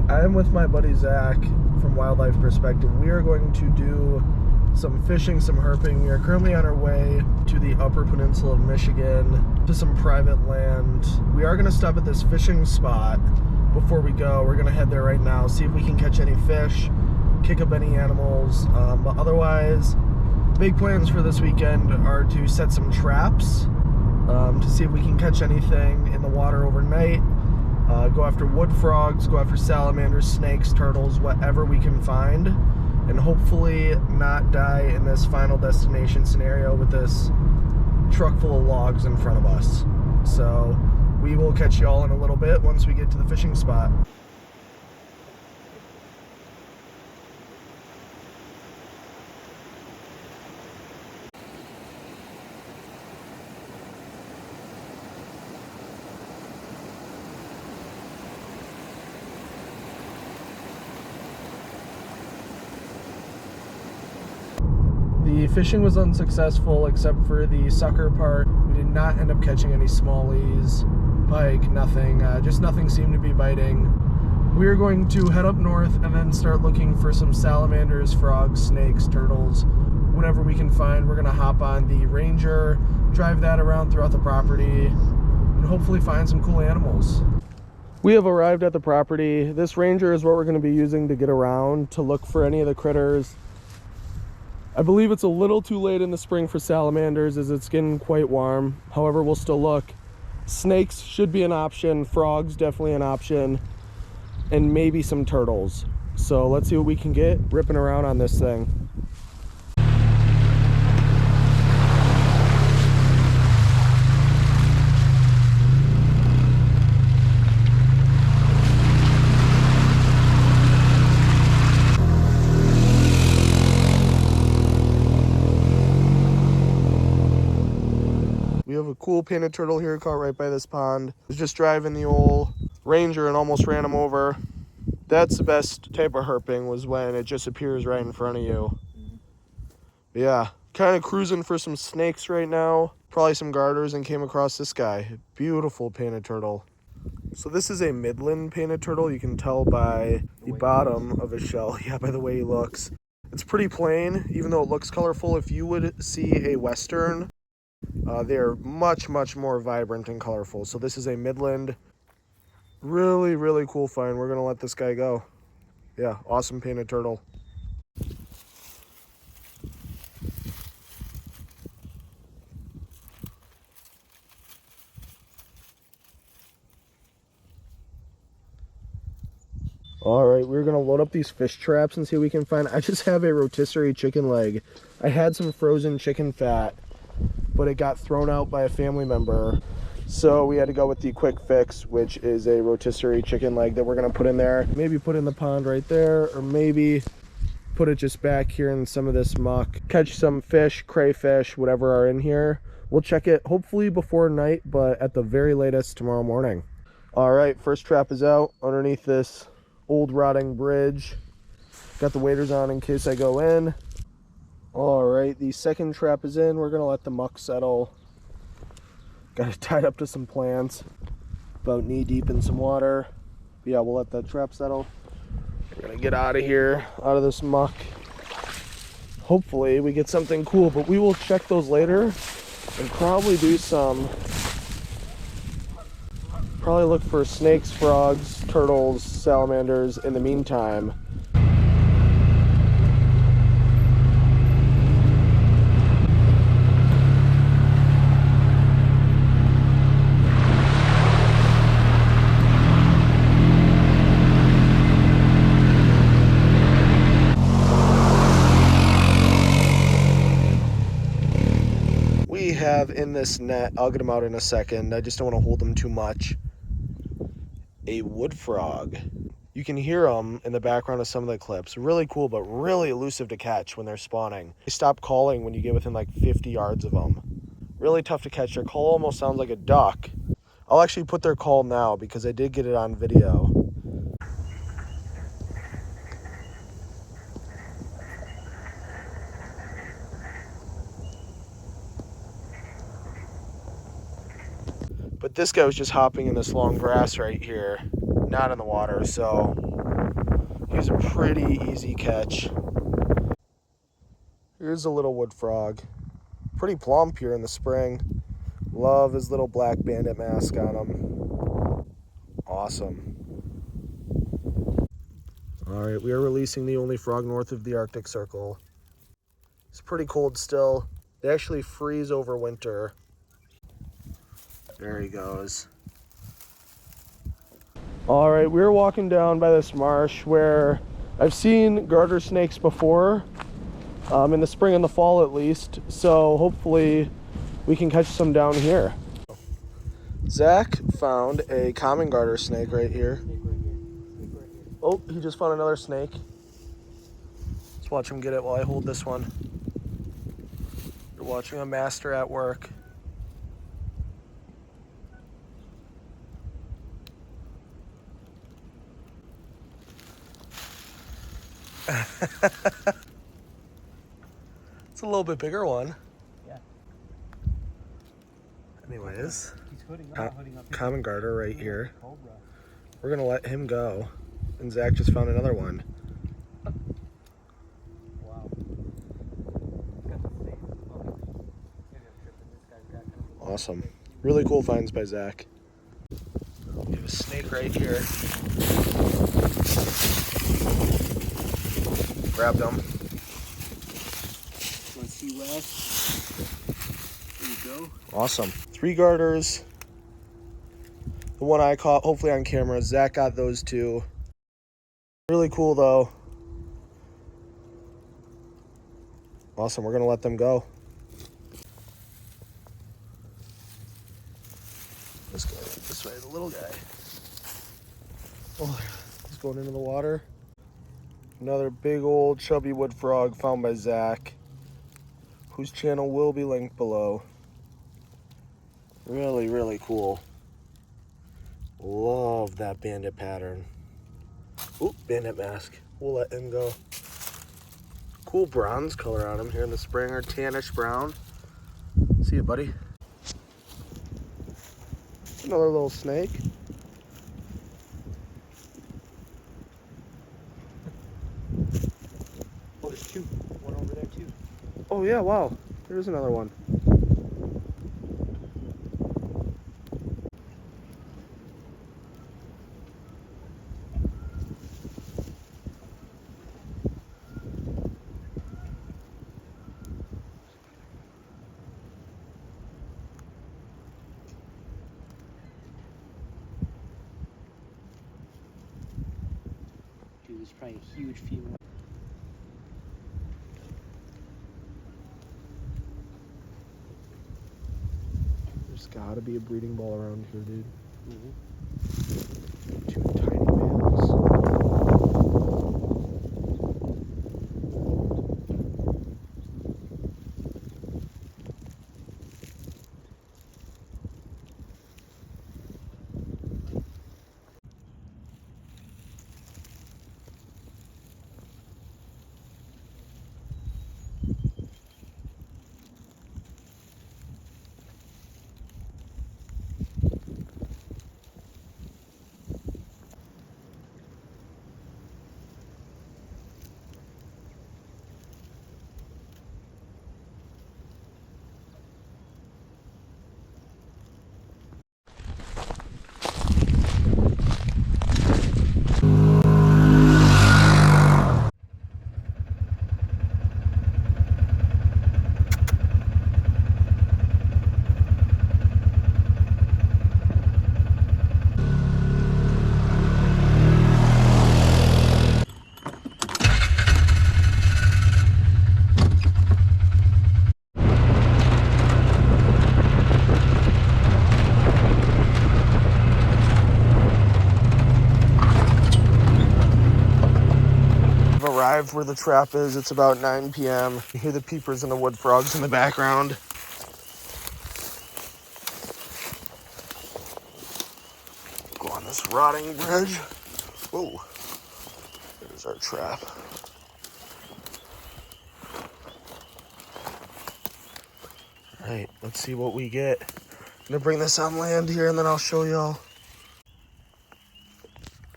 I am with my buddy Zach from Wildlife Perspective. We are going to do some fishing, some herping. We are currently on our way to the Upper Peninsula of Michigan to some private land. We are going to stop at this fishing spot before we go. We're going to head there right now, see if we can catch any fish, kick up any animals, but otherwise, big plans for this weekend are to set some traps to see if we can catch anything in the water overnight. Go after wood frogs, go after salamanders, snakes, turtles, whatever we can find, and hopefully not die in this final destination scenario with this truck full of logs in front of us. So we will catch y'all in a little bit once we get to the fishing spot. The fishing was unsuccessful except for the sucker part. We did not end up catching any smallies, pike, nothing. Just nothing seemed to be biting. We are going to head up north and then start looking for some salamanders, frogs, snakes, turtles, whatever we can find. We're gonna hop on the Ranger, drive that around throughout the property, and hopefully find some cool animals. We have arrived at the property. This Ranger is what we're gonna be using to get around to look for any of the critters. I believe it's a little too late in the spring for salamanders as it's getting quite warm. However, we'll still look. Snakes should be an option, frogs definitely an option, and maybe some turtles. So let's see what we can get ripping around on this thing. We have a cool painted turtle here caught right by this pond. I was just driving the old Ranger and almost ran him over. That's the best type of herping, was when it just appears right in front of you. But yeah, kind of cruising for some snakes right now, probably some garters, and came across this guy. Beautiful painted turtle. So this is a Midland painted turtle. You can tell by the bottom of his shell. Yeah, by the way he looks. It's pretty plain, even though it looks colorful. If you would see a Western, they're much more vibrant and colorful. So this is a Midland. Really cool find. We're gonna let this guy go. Yeah, awesome painted turtle. All right, we're gonna load up these fish traps and see what we can find. I just have a rotisserie chicken leg. I had some frozen chicken fat, but it got thrown out by a family member. So we had to go with the quick fix, which is a rotisserie chicken leg that we're gonna put in there. Maybe put in the pond right there, or maybe put it just back here in some of this muck. Catch some fish, crayfish, whatever are in here. We'll check it hopefully before night, but at the very latest tomorrow morning. All right, first trap is out underneath this old rotting bridge. Got the waders on in case I go in. All right, the second trap is in. We're gonna let the muck settle. Got it tied up to some plants, about knee deep in some water. But yeah, we'll let that trap settle. We're gonna get out of here, out of this muck. Hopefully we get something cool, but we will check those later and probably do some, probably look for snakes, frogs, turtles, salamanders in the meantime. We have in this net, I'll get them out in a second, I just don't want to hold them too much, a wood frog. You can hear them in the background of some of the clips. Really cool, but really elusive to catch when they're spawning. They stop calling when you get within like 50 yards of them. Really tough to catch. Their call almost sounds like a duck. I'll actually put their call now because I did get it on video. But this guy was just hopping in this long grass right here, not in the water, so He's a pretty easy catch. Here's a little wood frog. Pretty plump here in the spring. Love his little black bandit mask on him. Awesome. All right, we are releasing the only frog north of the Arctic Circle. It's pretty cold still. They actually freeze over winter. There he goes. All right, we're walking down by this marsh where I've seen garter snakes before, in the spring and the fall at least. So hopefully we can catch some down here. Zach found a common garter snake right here. Oh, he just found another snake. Let's watch him get it while I hold this one. You're watching a master at work. It's a little bit bigger one. Yeah. Anyways, He's hooding up common garter right here. We're gonna let him go. And Zach just found another one. Wow. Awesome. Really cool finds by Zach. We have a snake right here. Grabbed him. Let's see west. There you go. Awesome. 3 garters. The one I caught, hopefully on camera. Zach got those 2. Really cool though. Awesome, we're gonna let them go. Let's go this way, the little guy. Oh, he's going into the water. Another big old chubby wood frog found by Zach, whose channel will be linked below. Really, really cool. Love that bandit pattern. Oop, bandit mask. We'll let him go. Cool bronze color on him here in the spring, or tannish brown. See you, buddy. Another little snake. Oh, there's 2. One over there too. Oh yeah, wow. There's another one. Dude, there's probably a huge female. There's gotta be a breeding ball around here, dude. Mm-hmm. 2 tiny males. Arrived where the trap is. It's about 9 p.m. You hear the peepers and the wood frogs in the background. Go on this rotting bridge. Whoa. There's our trap. All right, let's see what we get. I'm gonna bring this on land here and then I'll show y'all.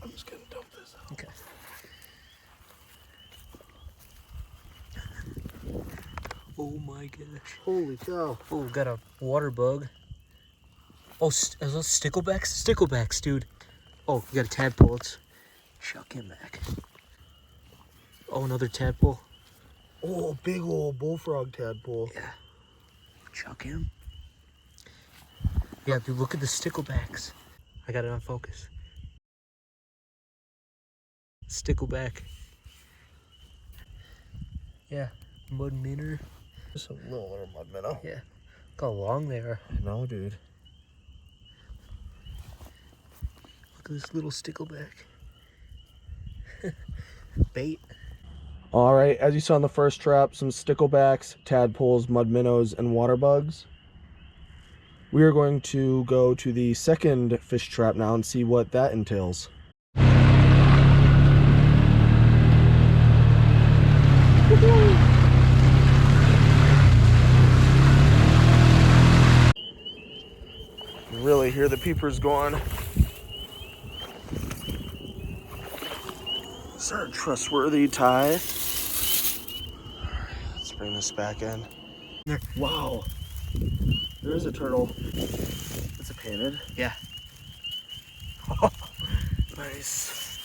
I'm just gonna dump this out. Okay. Oh my gosh. Holy cow. Oh, we got a water bug. Oh, are those sticklebacks? Sticklebacks, dude. Oh, we got a tadpole. Let's chuck him back. Oh, another tadpole. Oh, big old bullfrog tadpole. Yeah. Chuck him. Yeah, dude, look at the sticklebacks. I got it on focus. Stickleback. Yeah, mud minnow. Just a little mud minnow. Yeah, look how long they are. I know, dude. Look at this little stickleback. Bait. All right, as you saw in the first trap, some sticklebacks, tadpoles, mud minnows, and water bugs. We are going to go to the second fish trap now and see what that entails. You really hear the peepers going. Is our trustworthy tie? Let's bring this back in. There. Wow. There is a turtle. It's a painted. Yeah. Nice.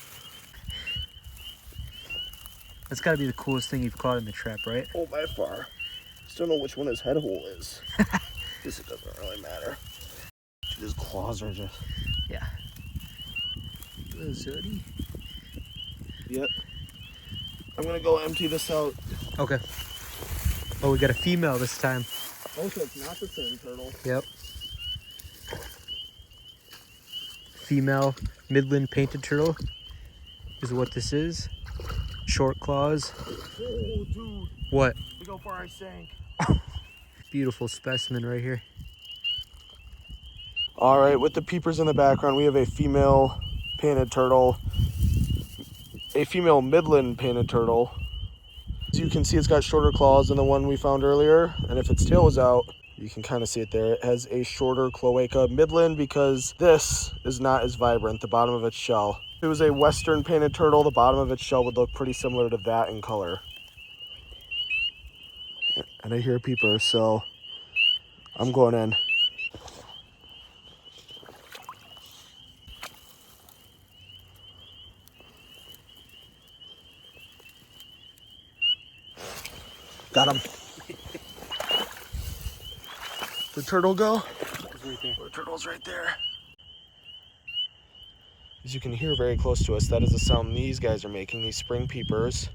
That's gotta be the coolest thing you've caught in the trap, right? Oh, by far. Still don't know which one his head hole is. Guess it doesn't really matter. Dude, his claws are just... Yeah. Little zooty. Yep. I'm gonna go empty this out. Okay. Oh, we got a female this time. Oh, so it's not the same turtle. Yep. Female Midland painted turtle is what this is. Short claws. Oh, dude. What? Look how far I sank. Beautiful specimen right here. All right, with the peepers in the background, we have a female painted turtle. A female Midland painted turtle. As you can see, it's got shorter claws than the one we found earlier. And if its tail was out, you can kind of see it there. It has a shorter cloaca. Midland, because this is not as vibrant, the bottom of its shell. If it was a Western painted turtle, the bottom of its shell would look pretty similar to that in color. And I hear a peeper, so I'm going in. Got him. The turtle go? Right there. The turtle's right there. As you can hear very close to us, that is the sound these guys are making, these spring peepers.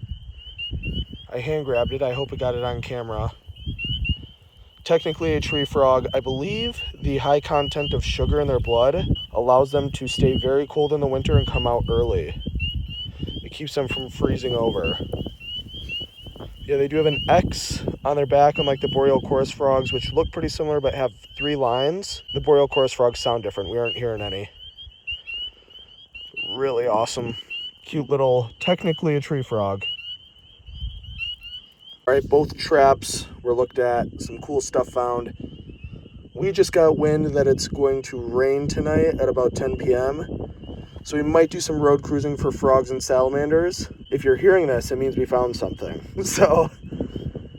I hand grabbed it. I hope it got it on camera. Technically a tree frog. I believe the high content of sugar in their blood allows them to stay very cold in the winter and come out early. It keeps them from freezing over. Yeah, they do have an X on their back, unlike the boreal chorus frogs, which look pretty similar but have 3 lines. The boreal chorus frogs sound different. We aren't hearing any. Really awesome. Cute little, technically a tree frog. All right, both traps were looked at. Some cool stuff found. We just got wind that it's going to rain tonight at about 10 p.m. So we might do some road cruising for frogs and salamanders. If you're hearing this, it means we found something. So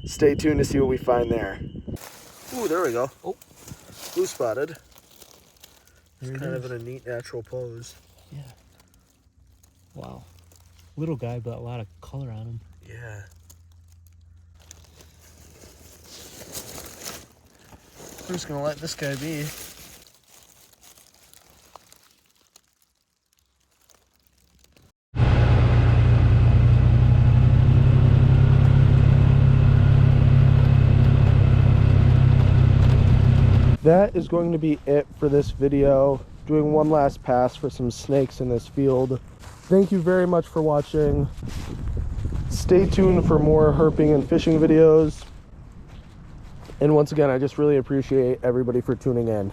stay tuned to see what we find there. Ooh, there we go. Oh. Blue spotted. It's There kind it of is. in a neat natural pose. Yeah. Wow. Little guy, but a lot of color on him. Yeah. We're just gonna let this guy be. That is going to be it for this video. Doing one last pass for some snakes in this field. Thank you very much for watching. Stay tuned for more herping and fishing videos. And once again, I just really appreciate everybody for tuning in.